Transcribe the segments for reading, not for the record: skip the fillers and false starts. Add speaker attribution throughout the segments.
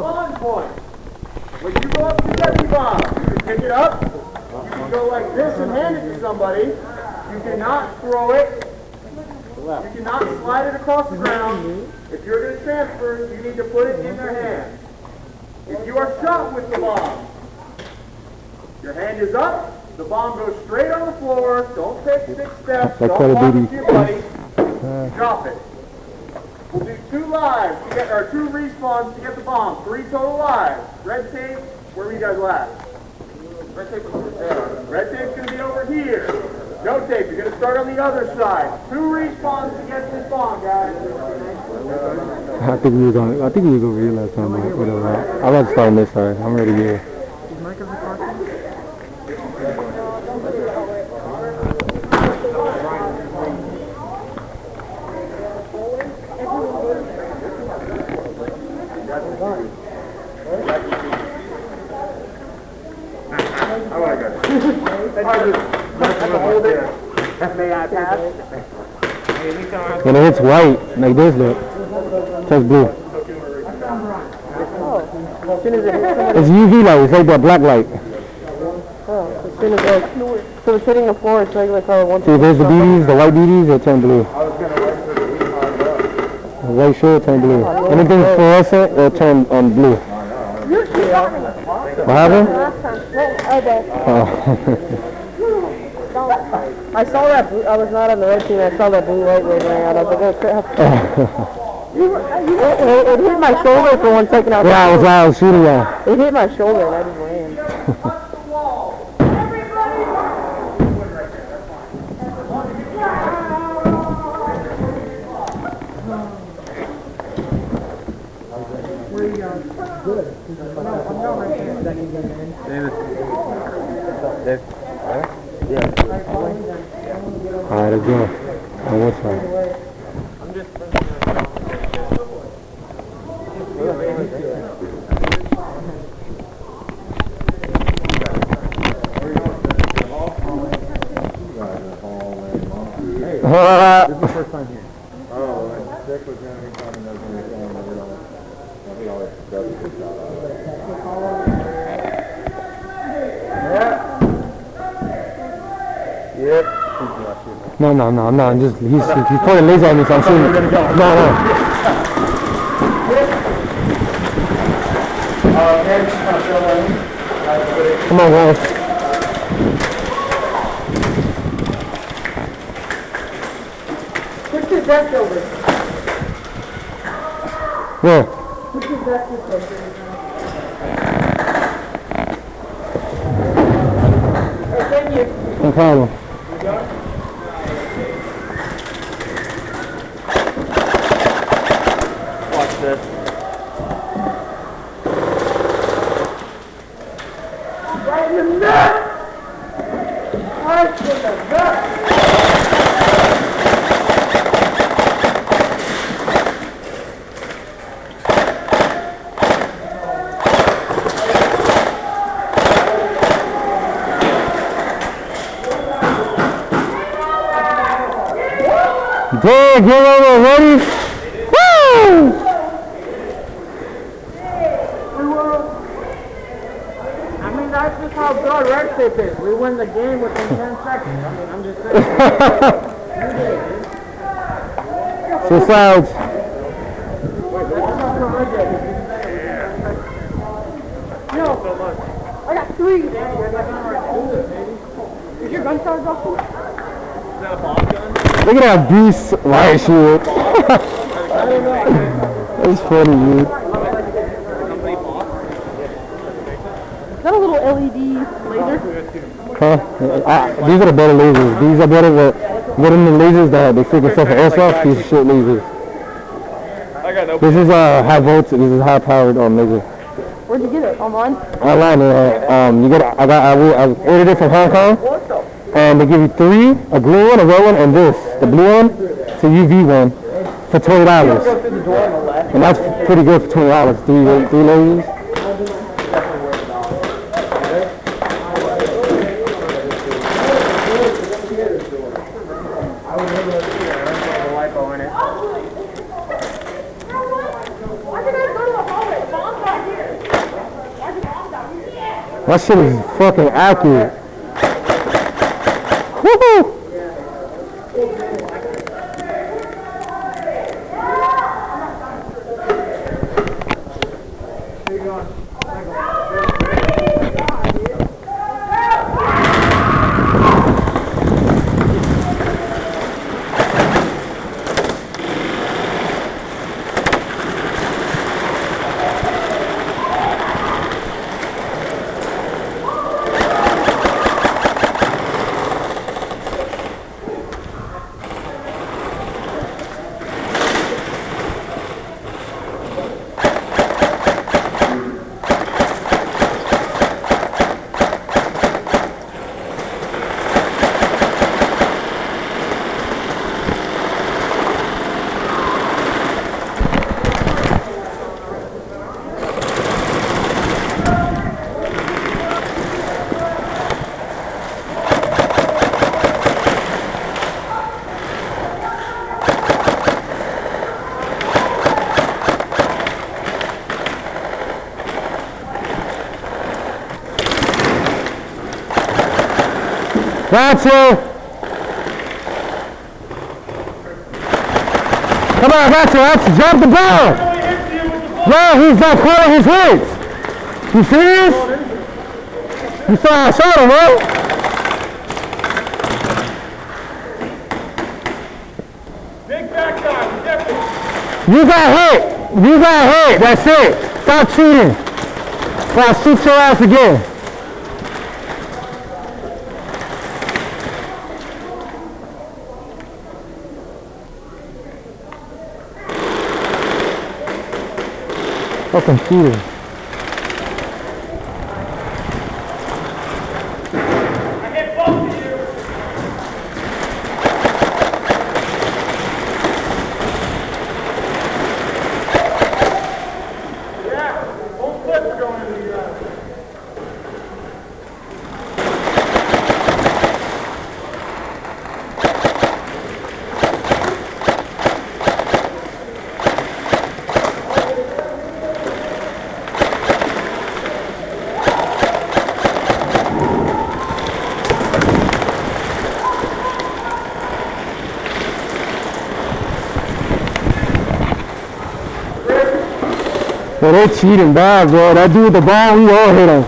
Speaker 1: spawn point. When you go up to get the bomb, you can pick it up, you can go like this and hand it to somebody. You cannot throw it. You cannot slide it across the ground. If you're going to transfer, you need to put it in their hand. If you are shot with the bomb, your hand is up, the bomb goes straight on the floor, don't take 6 steps, don't walk to your buddy, drop it. We'll do 2 lives, to get, or 2 respawns to get the bomb, 3 total lives. Red tape, where were you guys last? Red tape was over there. Red tape's going to be over here. No tape, you're going to start on the other side. 2 respawns to get this bomb, guys.
Speaker 2: I think we were going to realize something. Whatever. I'm about to start on this side. I'm ready here.
Speaker 1: May I pass?
Speaker 2: When it hits white, like this, look. Turns blue.
Speaker 3: Oh, as soon as it hits somebody.
Speaker 2: It's UV light. It's like that black light.
Speaker 3: Oh, as soon as it, so it's hitting the floor, it's regular color. Once
Speaker 2: see, there's the BDs, the white BDs, they turn blue. The white shirt turn blue. Anything fluorescent, it'll turn blue. What happened? Oh.
Speaker 3: I saw that blue, I was not on the red team, I saw that blue light rolling around. I was like, oh crap. It hit my shoulder for 1 second.
Speaker 2: Yeah, I was shooting at.
Speaker 3: It hit my shoulder and I just ran.
Speaker 1: Where are you going? Good. I'm going right here. David. Yeah.
Speaker 2: Alright, let's go. On what side? This is the first time here.
Speaker 4: Oh, Dick was going to be coming over here. He always does a good job. Yep.
Speaker 2: No. Just he's pointing laser at me, so I'm shooting. No. Come on, guys.
Speaker 3: Push your desk over.
Speaker 2: Where?
Speaker 3: Push your desk over. Hey, thank you.
Speaker 2: No problem.
Speaker 1: Watch this.
Speaker 3: Right in the nut! Right in the nut!
Speaker 2: Dang, get over ready? Woo!
Speaker 3: I mean, that's just how good red tape is. We win the game within 10 seconds. I mean, I'm just saying.
Speaker 2: Two sides.
Speaker 3: Yo, I got 3. Is your gun charged off?
Speaker 1: Is that a bomb gun?
Speaker 2: Look at that beast riot shield. That's funny, dude.
Speaker 3: Is that a little LED laser?
Speaker 2: Huh? These are the better lasers. These are better than the lasers that they freaking sell for Airsoft. These are shit lasers. This is high voltage. This is high powered laser.
Speaker 3: Where'd you get it? Online?
Speaker 2: Online. I ordered it from Hong Kong. And they give you 3, a blue one, a red one, and this. The blue one, it's a UV one, for $20. And that's pretty good for $20. 3 lasers.
Speaker 3: Why did I go to the hallway? Bomb back here.
Speaker 2: My shit is fucking accurate. Woohoo! Ratchet! Come on, Ratchet, drop the ball! No, he's not calling his hits! You serious? You saw I shot him, right?
Speaker 1: Big back guy, definitely.
Speaker 2: You got hit! You got hit! That's it! Stop cheating! Or I'll shoot your ass again. Fucking cheater.
Speaker 1: I hit both of you. Yeah, both clips are going into the other.
Speaker 2: Well, they cheating bad, bro. That dude with the ball, we all hit him.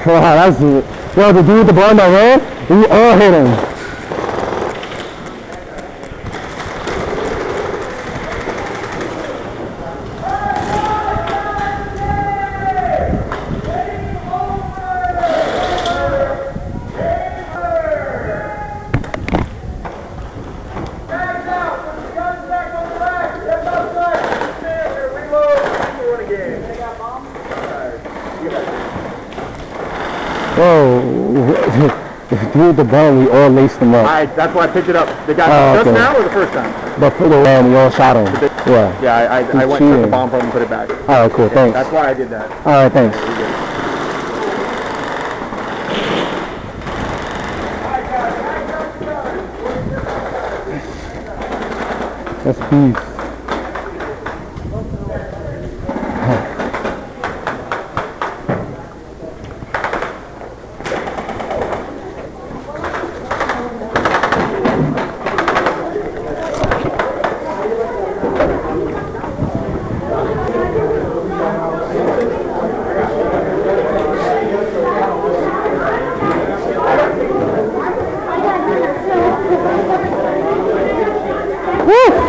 Speaker 2: Wow, that's it. Yo, the dude with the ball that ran, we all hit him. Dude with the ball, we all laced him up.
Speaker 1: That's why I picked it up. The guy just
Speaker 2: okay.
Speaker 1: now or the first time?
Speaker 2: But for the we all shot him. Yeah.
Speaker 1: Yeah, I went and took the bomb from him and put it back.
Speaker 2: Alright, cool, thanks.
Speaker 1: That's why I did that.
Speaker 2: Alright, thanks. That's beef. Woo!